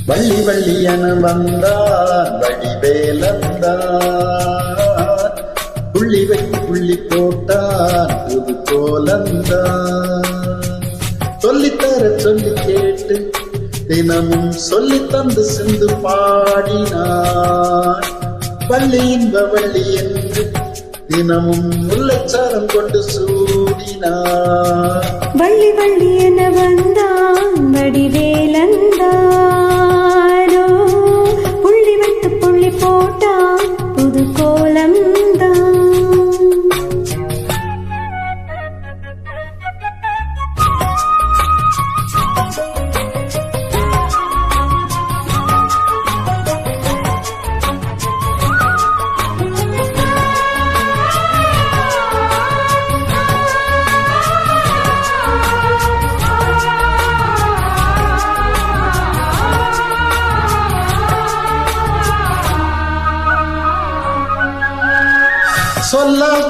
வள்ளி வள்ளி என வந்தார் வடிவேலந்தார், புள்ளி வைத்து புள்ளி போட்டார் புது கோலந்தார். சொல்லித்தர சொல்லி கேட்டு தினமும் சொல்லி தந்து சிந்து பாடினார். வள்ளி இன்ப வள்ளி என்று தினமும் முல்லைச்சாரம் கொண்டு சூடினார். வள்ளி வள்ளி என வந்தான் வடிவேலந்தாரோ, புள்ளி வைத்து புள்ளி போட்டான் புது கோலம்தான்.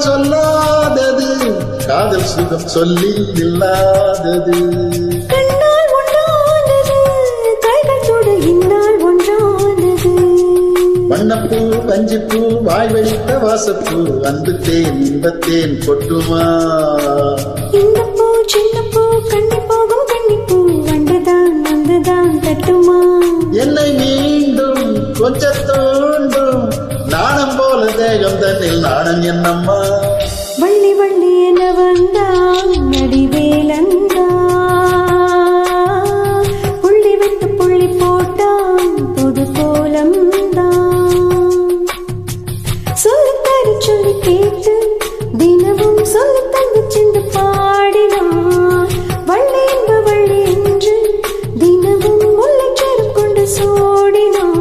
சொல்லாதது காதல் சுகம் சொல்லி இல்லாதது. கண்ணால் ஒன்றானது கைகள் தொட இந்நாள் ஒன்றானது. வண்ணப்பூ பஞ்சிப்பூ வாய் வடித்த வாசப்பூ அன்பு தேன் இன்பத்தேன் கொட்டுமா. இந்த பூ சின்ன பூ கண்ணி போகும் கண்ணிப்பூ வந்துதான் வந்துதான் தட்டுமா. என்னை மீண்டும் கொஞ்சம் தோண்டும் நாணம் போல தேகம் தன்னில் நாணம் என்னம்மா. வள்ளி வள்ளி என வந்தான் வடிவேலந்தான், புள்ளி வைத்து புள்ளி போட்டான் புது கோலம்தான். சொல்லித்தர சொல்லி கேட்டு தினமும் சொல்லி தந்து சென்று பாடினான். வள்ளி என்ப வள்ளி என்று தினமும் முல்லைச்சாரம் கொண்டு சோடினான்.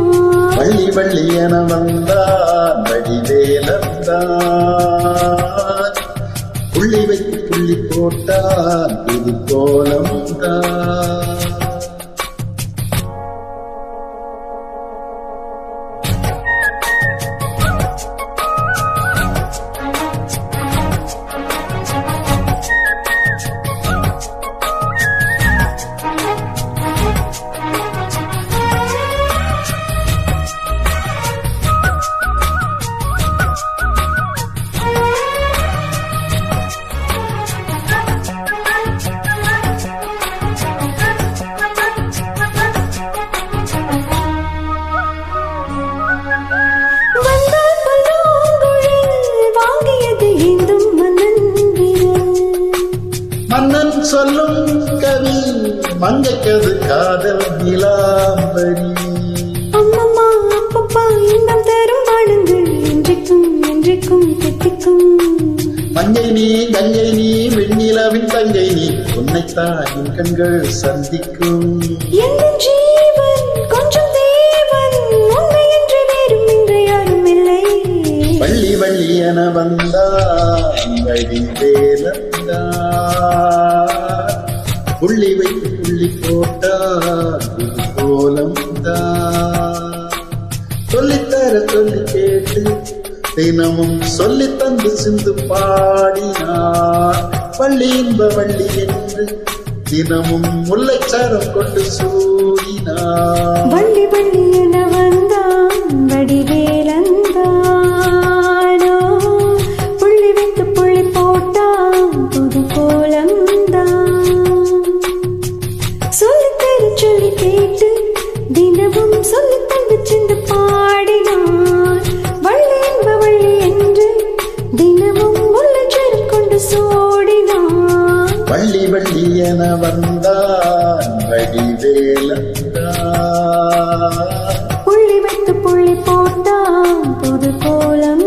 வள்ளி வள்ளி என வந்தான் வடிவேலந்தான், புள்ளி வைத்து புள்ளி போட்டான் புது கோலம்தான். மன்னன் சொல்லும் கவி மங்கைக்கது காதல் நிலாம்பரி. அம்மம்மா அப்பப்பா இன்பம் தரும் பாடுங்கள் என்றைக்கும் என்றைக்கும் தித்திக்கும். மங்கை நீ கங்கை நீ வெண்ணிலாவின் தங்கை நீ உன்னைத்தான் என் கண்கள் சந்திக்கும். என் ஜீவன் கொஞ்சம் தேவன் உண்மை என்று வேறும் இன்று யாரும் இல்லை. வள்ளி வள்ளி என வந்தான் வடிவேலந்தான், புள்ளி வைத்து புள்ளி போட்டான் புது கோலம்தான். சொல்லித்தர சொல்லி கேட்டு தினமும் சொல்லி தந்து சிந்து பாடினார். வள்ளி இன்ப வள்ளி என்று தினமும் முல்லைச்சாரம் கொண்டு சூடினார். வள்ளி வள்ளி என வந்தான் வடிவேலந்தானோ, புள்ளி வைத்து புள்ளி போட்டான் புது கோலம்தான். சொல்லித்தர சொல்லி கேட்டு தினமும் சொல்லி தந்து சென்று பாடினான். வள்ளி என்ப வள்ளி என்று தினமும் முல்லைச்சாரம் கொண்டு சோடினான். வள்ளி வள்ளி என வந்தான் வடிவேலந்தான், புள்ளி வைத்து புள்ளி போட்டான் புது கோலம்.